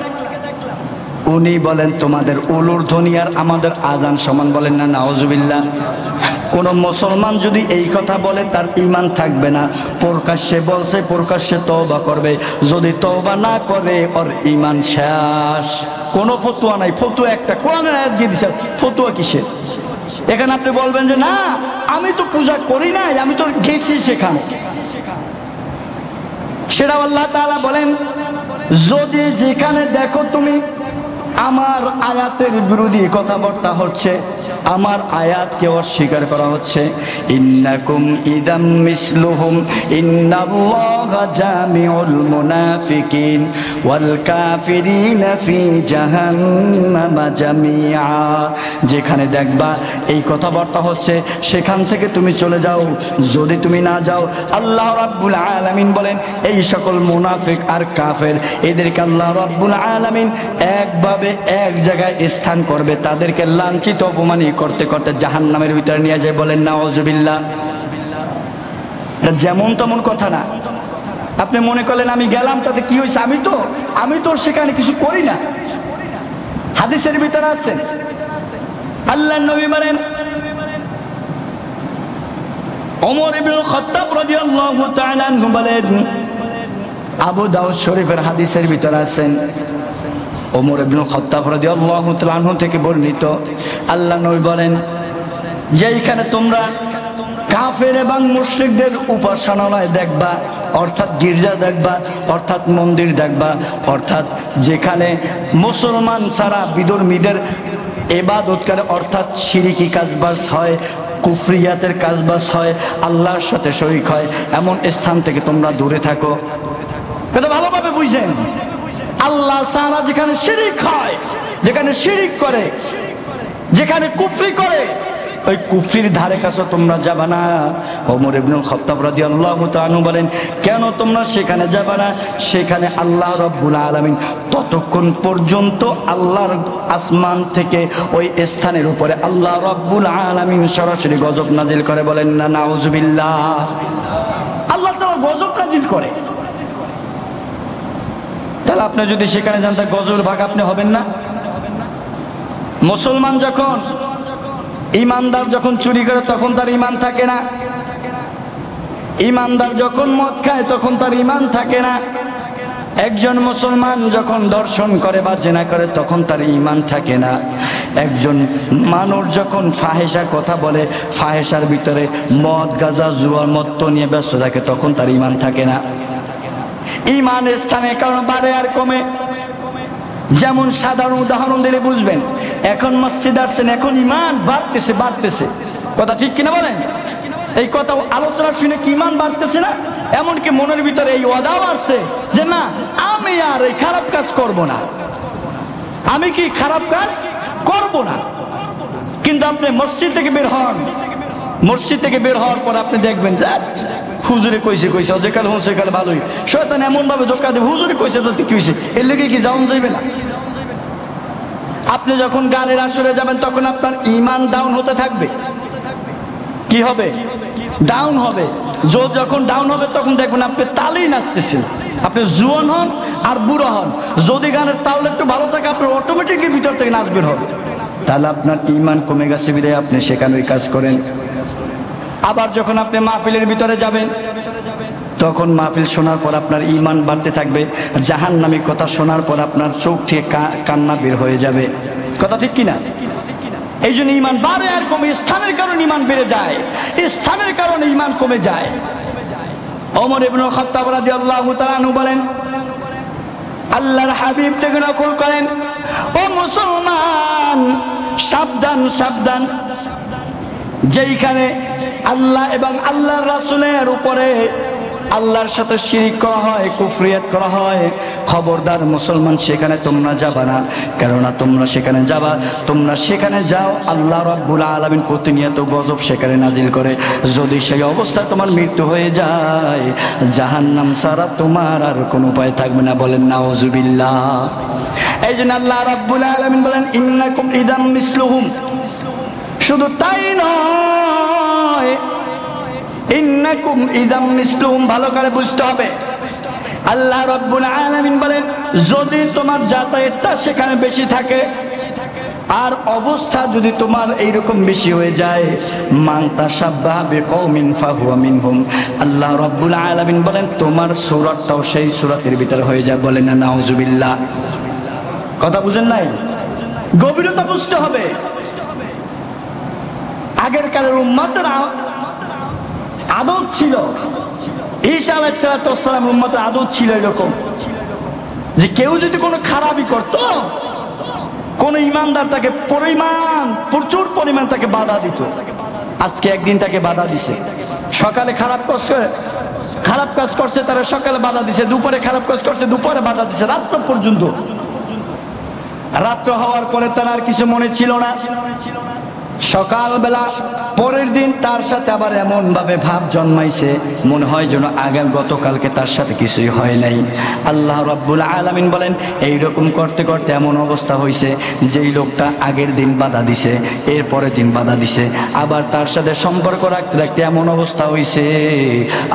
উনি বলেন তোমাদের উলুর ধ্বনি আর আমাদের আজান সমান। বলেন না নাউজুবিল্লাহ। কোন মুসলমান যদি এই কথা বলে তার ঈমান থাকবে না। প্রকাশ্যে বলছে, প্রকাশ্যে তওবা করবে, যদি তওবা না করে ওর ঈমান শেষ। কোনো ফতোয়া নাই, ফতোয়া একটা কোরআনের আয়াত দিয়ে দিছে, ফতোয়া কিসের? এখানে আপনি বলবেন যে না আমি তো পূজা করি নাই, আমি তো গেছি সেখানে। সেটা আল্লাহ তাআলা বলেন, যদি যেখানে দেখো তুমি আমার আয়াতের বিরোধী কথাবার্তা হচ্ছে, আমার আয়াতকে অস্বীকার করা হচ্ছে, ইন্নাকুম ইযাম মিসলুহুম ইন্নাল্লাহা জামিউল মুনাফিকিন ওয়াল কাফিরিনা ফি জাহান্নামা জামিআ। যেখানে দেখবা এই কথাবার্তা হচ্ছে সেখান থেকে তুমি চলে যাও। যদি তুমি না যাও, আল্লাহ রাব্বুল আলামিন বলেন এই সকল মুনাফিক আর কাফের, এদেরকে আল্লাহ রাব্বুল আলামিন একভাবে এক জায়গায় স্থান করবে, তাদেরকে লাঞ্ছিত অপমানিত করতে করতে জাহান্নামের ভিতরে নিয়ে যায়। বলেন নাউজুবিল্লাহ। এটা যেমন তেমন কথা না। আপনি মনে করলেন আমি গেলাম তাতে কি হয়েছে, আমি তো সেখানে কিছু করি না। হাদিসের ভিতরে আছে আল্লাহর নবী বলেন, ওমর ইবনে খাত্তাব রাদিয়াল্লাহু তাআলা আনহু বলেন, আবু দাউদ শরীফের হাদিসের ভিতরে আছেন, ওমর ইবনে খাত্তাব রাদিয়াল্লাহু তাআলা আনহু থেকে বর্ণিত, আল্লাহর নবী বলেন, যেখানে তোমরা কাফের এবং মুশরিকদের উপাসনালয় দেখবা, অর্থাৎ গির্জা দেখবা, অর্থাৎ মন্দির দেখবা, অর্থাৎ যেখানে মুসলমান ছাড়া বিধর্মীদের ইবাদত করে, অর্থাৎ শিরকি কাজবাজ হয়, কুফরিয়াতের কাজবাজ হয়, আল্লাহর সাথে শরীক হয়, এমন স্থান থেকে তোমরা দূরে থাকো। এটা ভালোভাবে বুঝেন। আল্লাহ ছাড়া যেখানে শিরিক হয়, যেখানে শিরিক করে, যেখানে কুফরি করে, ওই কুফরির ধারে কাছে তোমরা যাবা না। ওমর ইবনে খাত্তাব রাদিয়াল্লাহু তাআলা আনহু বলেন, কেন তোমরা সেখানে যাবা না? সেখানে আল্লাহ রাব্বুল আলামিন ততক্ষণ পর্যন্ত আল্লাহর আসমান থেকে ওই স্থানের উপরে আল্লাহ রাব্বুল আলামিন সরাসরি গজব নাজিল করে। বলেন না নাউজুবিল্লাহ। আল্লাহ তাআলা গজব নাজিল করে। তাহলে আপনি যদি সেখানে যান তা গজবের ভাগ আপনি হবেন না? মুসলমান যখন ইমানদার যখন চুরি করে তখন তার ইমান থাকে না, ইমানদার যখন মদ খায় তখন তার ইমান থাকে না, একজন মুসলমান যখন দর্শন করে বা জেনা করে তখন তার ইমান থাকে না, একজন মানুষ যখন ফাহেসা কথা বলে, ফাহেসার ভিতরে মদ গাঁজা জুয়া মত্ত নিয়ে ব্যস্ত থাকে তখন তার ইমান থাকে না। ইমানের স্থানে কারণ বাড়ে আর কমে। যেমন সাধারণ উদাহরণ দিলে বুঝবেন, এখন মসজিদ আসছেন, এখন ইমান বাড়তেছে বাড়তেছে, কথা ঠিক কিনা বলেন? এই কথা আলোচনা শুনে কি ইমান বাড়তেছে না? এমনকি মনের ভিতরে এই ওয়াদাও আসছে যে না, আমি আর এই খারাপ কাজ করব না, আমি কি খারাপ কাজ করব না। কিন্তু আপনি মসজিদ থেকে বের হন, মসজিদ থেকে বের হওয়ার পর আপনি দেখবেন হুজুরে কইছে কইছে যেকাল হোসে কাল ভালোই, শয়তান এমন ভাবে ধোকা দেবে, হুজুরে কইছে তো কি হইছে, এর লেগে কি যাওয়া যাইবে না? আপনি যখন গানের আসরে যাবেন তখন আপনার ইমান ডাউন হতে থাকবে। কি হবে? ডাউন হবে। যখন ডাউন হবে তখন দেখবেন আপনি তালেই নাচতেছেন, আপনি জুয়ান হন আর বুড়ো হন, যদি গানের তাল একটু ভালো থাকে আপনার অটোমেটিকলি ভিতর থেকে নাচ বের হবে। তাহলে আপনার ইমান কমে গেছে বিধায় আপনি সেখানে ওই কাজ করেন। আবার যখন আপনি মাহফিলের ভিতরে যাবেন তখন মাহফিল শোনার পর আপনার ইমান বাড়তে থাকবে, জাহান্নামী কথা শোনার পর আপনার চোখ থেকে কান্না বের হয়ে যাবে, কথা ঠিক কিনা? এই জন্য ইমান বাড়ে আর কমে, স্থানের কারণে ইমান বেড়ে যায়, স্থানের কারণে ইমান কমে যায়। ওমর ইবনে খাত্তাব রাদিয়াল্লাহু তাআলা আনহু বলেন, আল্লাহর হাবিব থেকে নকল করেন, ও মুসলমান সাবধান সাবধান, যেইখানে আল্লাহ এবং আল্লাহর রাসূলের উপরে আল্লাহর সাথে শিরিক করা হয়, কুফরিয়াত করা হয়, খবরদার মুসলমান সেখানে তোমরা যাবা না। কেননা তোমরা সেখানে যাবা, তোমরা সেখানে যাও আল্লাহ রাব্বুল আলামিন প্রতিনিয়ত গজব সেখানে নাজিল করে। যদি সেই অবস্থায় তোমার মৃত্যু হয়ে যায়, জাহান্নাম ছাড়া তোমার আর কোনো উপায় থাকবে না। বলেন নাউজুবিল্লাহ। এই জন্য আল্লাহ রাব্বুল আলামিন বলেন, ইন্নাকুম ইদাম মিসলুহুম। শুধু তাই নয়, ইন্নাকুম ইদাম মিসলুহুম, ভালো করে বুঝতে হবে। আল্লাহ রাব্বুল আলামিন বলেন, যদি তোমার যাতায়াতটা সেখানে বেশি থাকে আর অবস্থা যদি তোমার এইরকম বেশি হয়ে যায়, মান তাশাব্বাহা বিকওমিন ফাহুয়া মিনহুম, আল্লাহ রাব্বুল আলামিন বলেন তোমার সূরাটাও সেই সূরাতের ভিতরে হয়ে যায়। বলেন না নাউজুবিল্লাহ। কথা বুঝেন নাই? গভীরতা বুঝতে হবে। আগের কালের উম্মতের আদত ছিল, ঈসা আলাইহিস সালাম উম্মতের আদত ছিল এরকম যে কেউ যদি কোনো খারাপই করত, কোন ইমানদার তাকে প্রচুর পরিমাণ তাকে বাধা দিত। আজকে একদিন তাকে বাধা দিছে, সকালে খারাপ কাজ করছে তারা সকালে বাধা দিছে, দুপুরে খারাপ কাজ করছে দুপুরে বাধা দিছে, রাত্র পর্যন্ত। রাত্র হওয়ার পরে তার আর কিছু মনে ছিল না। সকালবেলা পরের দিন তার সাথে আবার এমন ভাবে ভাব জন্মাইছে, মনে হয় যেন গতকালকে তার সাথে কিছুই হয় নাই। আল্লাহ রাব্বুল আলামিন বলেন, এইরকম করতে করতে এমন অবস্থা হয়েছে যেই লোকটা আগের দিন বাধা দিছে, এর পরের দিন বাধা দিছে, আবার তার সাথে সম্পর্ক রাখতে রাখতে এমন অবস্থা হয়েছে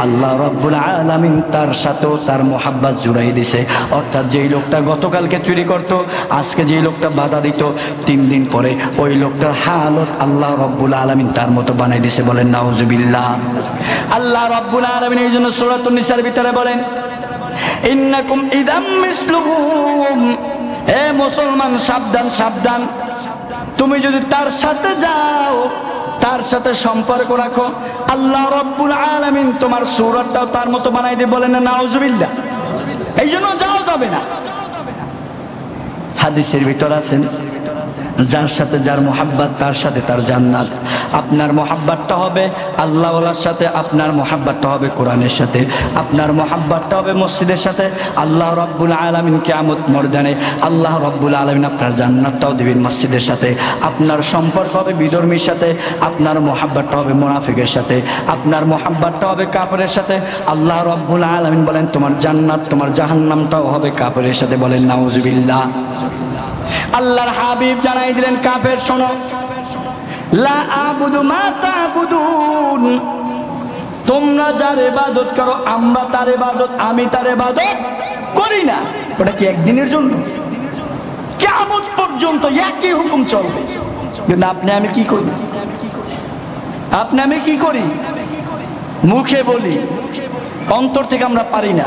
আল্লাহ রাব্বুল আলামিন তার সাথেও তার মোহাব্বত জুড়াই দিছে। অর্থাৎ যেই লোকটা গতকালকে চুরি করত, আজকে যেই লোকটা বাধা দিত, 3 দিন পরে ওই লোকটার হালত আল্লাহ রাব্বুল আলামিন তার মতো বানাই দিয়েছে। বলেন নাউজুবিল্লাহ। আল্লাহ রাব্বুল আলামিন এই জন্য সূরাতুন নিসার ভিতরে বলেন, ইন্নাকুম ইদাম মিসলুহুম, হে মুসলমান সাবধান সাবধান, তুমি যদি তার সাথে যাও, তার সাথে সম্পর্ক রাখো, আল্লাহ রাব্বুল আলামিন তোমার সূরাটাও তার মতো বানাই দিয়ে। বলেন না নাউজুবিল্লাহ। এই জন্য যাওয়া যাবে না। হাদিসের ভিতর আছেন, যার সাথে যার মোহাব্বত তার সাথে তার জান্নাত। আপনার মোহাব্বতটা হবে আল্লাহওয়ালার সাথে, আপনার মোহাব্বতটা হবে কোরআনের সাথে, আপনার মোহাব্বতটা হবে মসজিদের সাথে। আল্লাহ রাব্বুল আলামিন কিয়ামত ময়দানে আল্লাহ রাব্বুল আলামিন আপনার জান্নাতটাও দিবেন মসজিদের সাথে। আপনার সম্পর্ক হবে বিধর্মীর সাথে, আপনার মোহাব্বতটা হবে মুনাফিকের সাথে, আপনার মোহাব্বতটা হবে কাফেরের সাথে। আল্লাহ রাব্বুল আলামিন বলেন তোমার জান্নাত তোমার জাহান্নামটাও হবে কাফেরের সাথে। বলেন নাউজুবিল্লাহ। আল্লাহর হাবিব জানাই দিলেন, কাফের শোনো, লা আবুদু মা তা'বুদুন, তোমরা যার ইবাদত করো আমরা তার ইবাদত, আমি তার ইবাদত করি না। ওটা কি একদিনের জন্য? কিয়ামত পর্যন্ত একই হুকুম চলবে। কিন্তু আপনি আমি কি করি? আপনি আমি কি করি? মুখে বলি, অন্তর থেকে আমরা পারি না।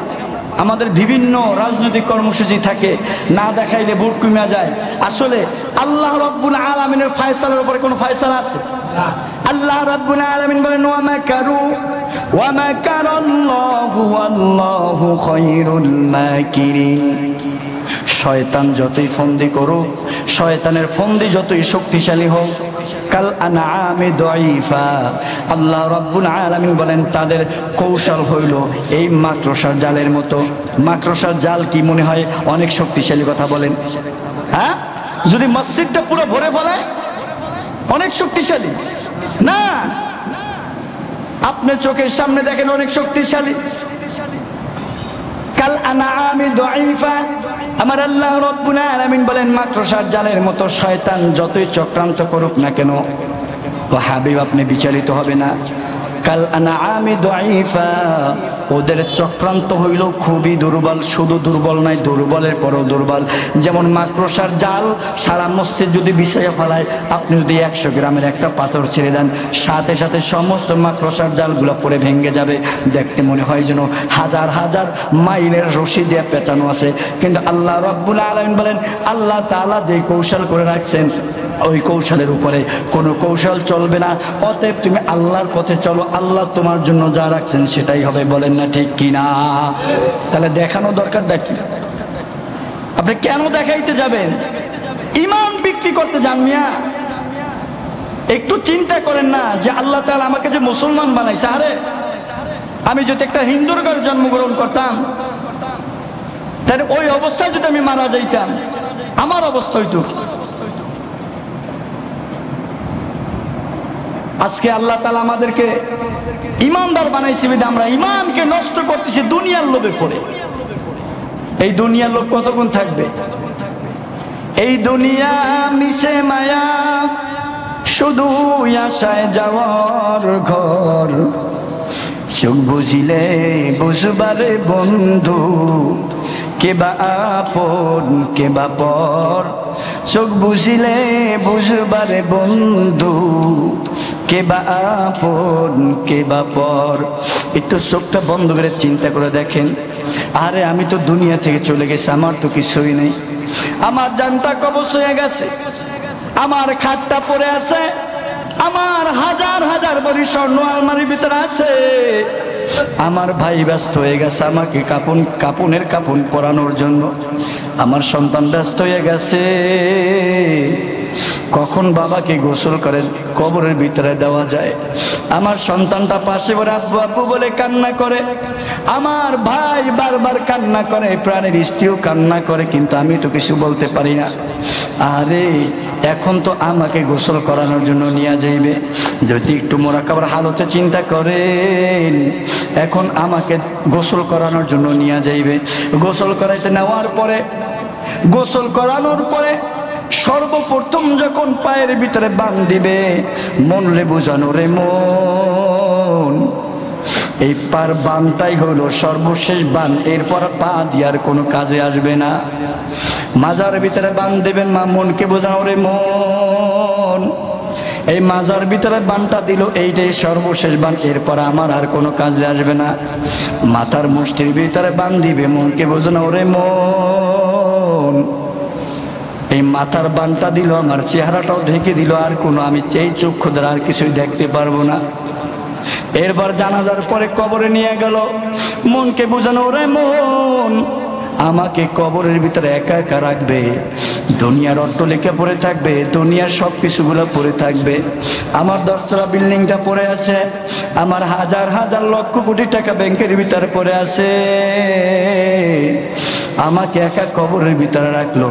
আমাদের বিভিন্ন রাজনৈতিক কর্মসূচি থাকে, না দেখাইলে ভোট কমে যায়। আসলে আল্লাহ রাব্বুল আলামিনের ফয়সালার উপরে কোনো ফয়সালা আছে? আল্লাহ রাব্বুল আলামিন বলেন ওয়া মাকারু ওয়া মাকারাল্লাহু ওয়াল্লাহু খায়রুল মাকিরিন। শয়তান যতই ফন্দি করুক, শয়তানের ফন্দি যতই শক্তিশালী হোক, কাল আনআমি দাঈফা, আল্লাহ রাব্বুল আলামিন বলেন তাদের কৌশল হইল এই মাকড়সার জালের মতো। মাকড়সার জাল কি মনে হয় অনেক শক্তিশালী? কথা বলেন। হ্যাঁ, যদি মসজিদটা পুরো ভরে ফেলে অনেক শক্তিশালী না? আপনি চোখের সামনে দেখেন অনেক শক্তিশালী। কাল আনআমি দাঈফা, আমার আল্লাহ রাব্বুল আলামিন বলেন মাকড়সার জালের মতো। শয়তান যতই চক্রান্ত করুক না কেন, ও হাবিব আপনি বিচলিত হবে না। কাল আনআমি দাঈফা, ওদের চক্রান্ত হইল খুবই দুর্বল। শুধু দুর্বল নয়, দুর্বলের পরও দুর্বল। যেমন মাকড়সার জাল সারা মসজিদ যদি বিছাইয়া ফেলায়, আপনি যদি 100 গ্রামের একটা পাথর ছেড়ে দেন, সাথে সাথে সমস্ত মাকড়সার জালগুলো পড়ে ভেঙে যাবে। দেখতে মনে হয় যেন হাজার হাজার মাইলের রশি দিয়ে পেঁচানো আছে। কিন্তু আল্লাহ রাব্বুল আলামিন বলেন আল্লাহ তাআলা যে কৌশল করে রাখছেন, ওই কৌশলের উপরে কোনো কৌশল চলবে না। অতএব তুমি আল্লাহর পথে চলো, আল্লাহ তোমার জন্য যা রাখছেন সেটাই হবে। বলেন না ঠিক কিনা? তাহলে দেখানো দরকারটা কি? আপনি কেন দেখাইতে যাবেন? ঈমান বিক্রি করতে যান মিয়া? একটু চিন্তা করেন না যে আল্লাহ তাআলা আমাকে যে মুসলমান বানাইছে, আরে আমি যদি একটা হিন্দুর ঘরে জন্মগ্রহণ করতাম, তাহলে ওই অবস্থায় যদি আমি মারা যাইতাম, আমার অবস্থা হইতো। আজকে আল্লাহ তাআলা আমাদেরকে ইমানদার বানাইছে, বিধায় আমরা ইমানকে নষ্ট করতেছি দুনিয়ার লোভে পড়ে। এই দুনিয়ার লোভ কতক্ষণ থাকবে? এই দুনিয়া মিছে মায়া, শুধু আশায় যাওয়ার ঘর। সুখ বুঝিলে বুঝবারে বন্ধু, কেবা আপন কেবা পর। চোখ বুঝিলে বুঝবারে বন্ধু, কেবা আপন কেবা পর। একটু চোখটা বন্ধ করে চিন্তা করে দেখেন, আরে আমি তো দুনিয়া থেকে চলে গেছি, আমার তো কিছুই নেই। আমার জানটা কবজ হয়ে গেছে, আমার খাটটা পড়ে আছে, আমার হাজার হাজার ভরি স্বর্ণ আলমারির ভিতরে আছে। আমার ভাই ব্যস্ত হয়ে গেছে আমাকে কাপনের কাপন পরানোর জন্য। আমার সন্তান ব্যস্ত হয়ে গেছে কখন বাবাকে গোসল করে কবরের ভিতরে দেওয়া যায়। আমার সন্তানটা পাশে বলে আব্বু আব্বু বলে কান্না করে, আমার ভাই বারবার কান্না করে, প্রাণের স্ত্রীও কান্না করে, কিন্তু আমি তো কিছু বলতে পারি না। আরে এখন তো আমাকে গোসল করানোর জন্য নিয়ে যাইবে। যদি একটু মোরাকাবার হালতে চিন্তা করেন, এখন আমাকে গোসল করানোর জন্য নিয়ে যাইবে। গোসল করাইতে নেওয়ার পরে, গোসল করানোর পরে সর্বপ্রথম যখন পায়ের ভিতরে বান দিবে, মন রে বুঝানো রে মন, এই পার বানটাই হলো সর্বশেষ বান, এরপর পা দিয়ার কোনো কাজে আসবে না। মাজার ভিতরে বান দেবেন, মা মনকে বোঝানো রে মন, এই মাজার ভিতরে বানটা দিল, এইটাই সর্বশেষ বান, এরপর আমার আর কোনো কাজে আসবে না। মাথার মুষ্টির ভিতরে বান দিবে, মনকে বোঝানো রে মন, এই মাথার বানটা দিল, আমার চেহারাটাও ঢেকে দিল, আর কোনো আমি এই চক্ষু দ্বারা আর কিছুই দেখতে পারবো না। এরপর জানাজার পরে কবরে নিয়ে গেল, মনকে বোঝানো রে মন, আমাকে কবরের ভিতরে একা একা রাখবে, দুনিয়ার অট্টালিকা পড়ে থাকবে, দুনিয়ার সব কিছুগুলো পড়ে থাকবে, আমার 10 তলা বিল্ডিংটা পড়ে আছে, আমার হাজার হাজার লক্ষ কোটি টাকা ব্যাংকের ভিতরে পড়ে আছে, আমাকে একা কবরের ভিতরে রাখলো।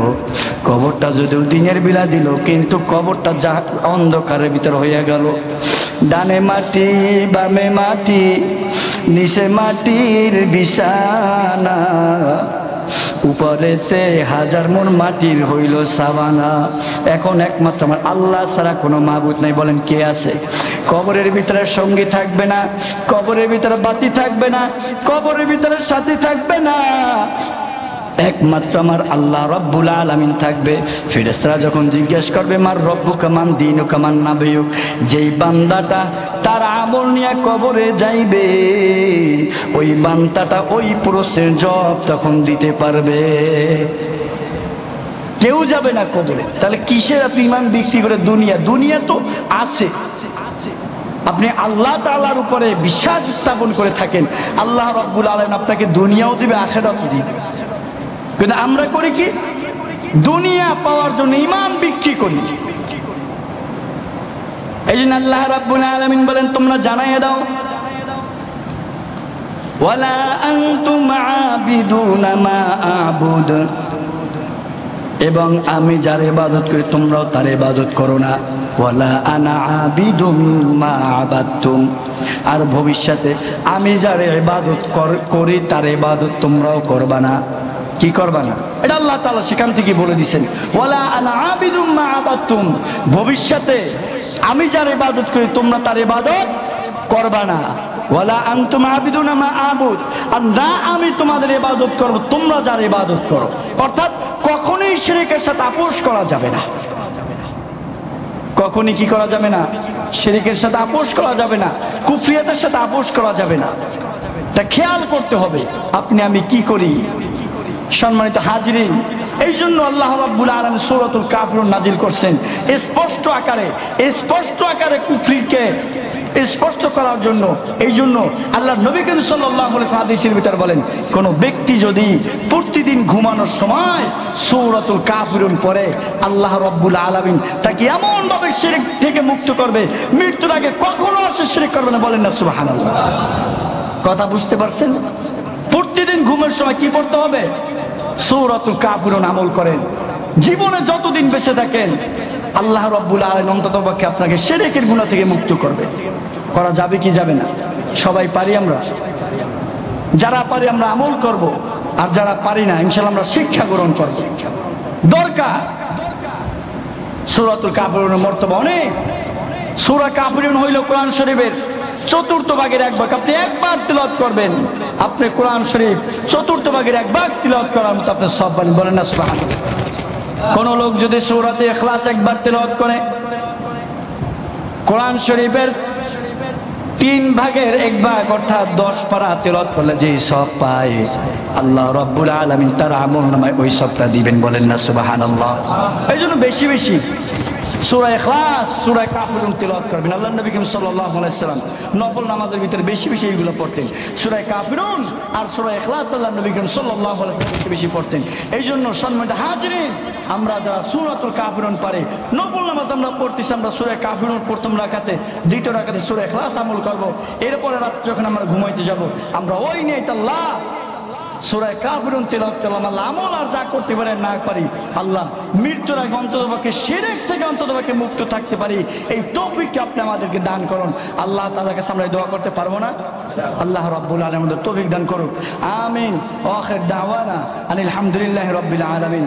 কবরটা যদিও দিনের বেলা দিল, কিন্তু কবরটা যা অন্ধকারের ভিতরে হয়ে গেল। ডানে মাটি বামে মাটি, নিচে মাটির বিছানা, উপরেতে হাজার মন মাটির হইল সাবানা। এখন একমাত্র আমার আল্লাহ ছাড়া কোনো মাবুদ নাই। বলেন কে আছে? কবরের ভিতরে সঙ্গী থাকবে না, কবরের ভিতরে বাতি থাকবে না, কবরের ভিতরে সাথী থাকবে না। একমাত্র আমার আল্লাহ রব্বুল আলামিন থাকবে। ফেরেশতারা যখন জিজ্ঞেস করবে মার রব্বুকা মান দীনুকা মান নাবিয়ুক, যেই বান্দাটা তার আমল নিয়ে কবরে যাইবে ওই বান্দাটা ওই প্রশ্নের জবাব তখন দিতে পারবে। কেউ যাবে না কবরে, তাহলে কিসের এত ইমান বিক্রি করে? দুনিয়া তো আছে, আপনি আল্লাহ তাআলার উপরে বিশ্বাস স্থাপন করে থাকেন, আল্লাহ রাব্বুল আলামিন আপনাকে দুনিয়াও দিবে আখিরাতও দিবে। কিন্তু আমরা করি কি? দুনিয়া পাওয়ার জন্য ইমান বিক্রি করি। এই জন্য আল্লাহ রাব্বুল আলামিন বলেন তোমরা জানাইয়ে দাও ওয়ালা আনতুম আবিদুনা মা আবুদ, এবং আমি যার ইবাদত করি তোমরাও তার ইবাদত করো না। ওয়ালা আনা আবিদুম মা আবাদতুম, আর ভবিষ্যতে আমি যার ইবাদত করি তার ইবাদত তোমরাও করবা না। কি করবা না? এটা আল্লাহ তাআলা সেখান থেকে বলে দিয়েছেন ওয়ালা আনা আবিদুম মা আবাদতুম, ভবিষ্যতে আমি যার ইবাদত করি তোমরা তার ইবাদত করবা না। ওয়ালা আনতুম আবিদুনা মা আবুদ, আর না আমি তোমাদের ইবাদত করব তোমরা যার ইবাদত করো। অর্থাৎ কখনোই শিরকের সাথে আপোষ করা যাবে না। কখনই কি করা যাবে না? শিরকের সাথে আপোষ করা যাবে না, কুফরিয়াতের সাথে আপোষ করা যাবে না। তা খেয়াল করতে হবে আপনি আমি কি করি। সম্মানিত হাজিরিন, এই জন্য আল্লাহ রাব্বুল আলামিন সূরাতুল কাফিরুন নাজিল করছেন স্পষ্ট আকারে কুফরিকে স্পষ্ট করার জন্য। এই জন্য আল্লাহ নবী করিম সাল্লাল্লাহু আলাইহি ওয়াসাল্লাম হাদিসের ভিতর বলেন কোন ব্যক্তি যদি প্রতিদিন ঘুমানোর সময় সূরাতুল কাফিরুন পড়ে আল্লাহ রাব্বুল আলামিন তাকে এমন ভাবে শিরক থেকে মুক্ত করবে, মৃত্যুর আগে কখনো আর সে শিরক করবে না। বলেন না সুবহানাল্লাহ। কথা বুঝতে পারছেন? প্রতিদিন ঘুমের সময় কি পড়তে হবে? সূরাতুল কাফিরুন আমল করেন। জীবনে যতদিন বেঁচে থাকেন আল্লাহ রাব্বুল আলামিন অন্ততপক্ষে আপনাকে শিরকের গুনাহ থেকে মুক্ত করবে। করা যাবে কি যাবে না? সবাই পারি আমরা? যারা পারি আমরা আমল করব, আর যারা পারি না ইনশাআল্লাহ আমরা শিক্ষা গ্রহণ করব। দরকার সূরাতুল কাফিরুনের মর্তবা অনেক। সূরা কাফিরুন হইল কোরআন শরীফের চতুর্থ ভাগের এক ভাগ। আপনি একবার তিলাওয়াত করবেন, আপনি কোরআন শরীফ চতুর্থ ভাগের এক ভাগ তিলাওয়াত করার মতো আপনি সব পাবেন। বলেন না সুবহানাল্লাহ। কোন লোক যদি সূরাতে ইখলাস একবার তিলাওয়াত করে, কোরআন শরীফের 3 ভাগের 1 ভাগ অর্থাৎ 10 পারা তিলাওয়াত করলে যেই সব পায় আল্লাহ রাব্বুল আলামিন তার আমলনামায় ওই সবটা দিবেন। বলেন না সুবহানাল্লাহ। এই জন্য বেশি বেশি সূরা ইখলাস সূরা কাফিরুন তিলাওয়াত করবেন। আল্লাহর নবী করিম সাল্লাল্লাহু আলাইহি ওয়াসাল্লাম নফল নামাজের ভিতরে বেশি বেশি এগুলো পড়তেন। সূরা কাফিরুন আর সূরা ইখলাস আল্লাহর নবী করিম সাল্লাল্লাহু আলাইহি ওয়াসাল্লাম বেশি বেশি পড়তেন। এই জন্য সম্মানিত হাজিরিন, আমরা যারা সূরাতুল কাফিরুন পারি, নফল নামাজ আমরা পড়তেছি, আমরা সূরা কাফিরুন প্রথম রাকাতে, দ্বিতীয় রাকাতে সূরা ইখলাস আমল করব। এরপরে রাত যখন আমরা ঘুমাইতে যাব আমরা ওই নিয়ত আল্লাহ সূরা কাফিরুন তিলাওয়াত করলাম, আল্লাহ আমল আর যা করতে পারে না পারি আল্লাহ মৃত্যুর আগে অন্ততপক্ষে শিরক থেকে অন্ততপক্ষে মুক্ত থাকতে পারি, এই তৌফিককে আপনি আমাদেরকে দান করুন। আল্লাহ তাআলার কাছে আমরা দোয়া করতে পারবো না? আল্লাহ রাব্বুল আলামিন আমাদের তৌফিক দান করুক। আমিন। ওয়া আখির দাওয়ানা আনিল হামদুলিল্লাহি রাব্বিল আলামিন।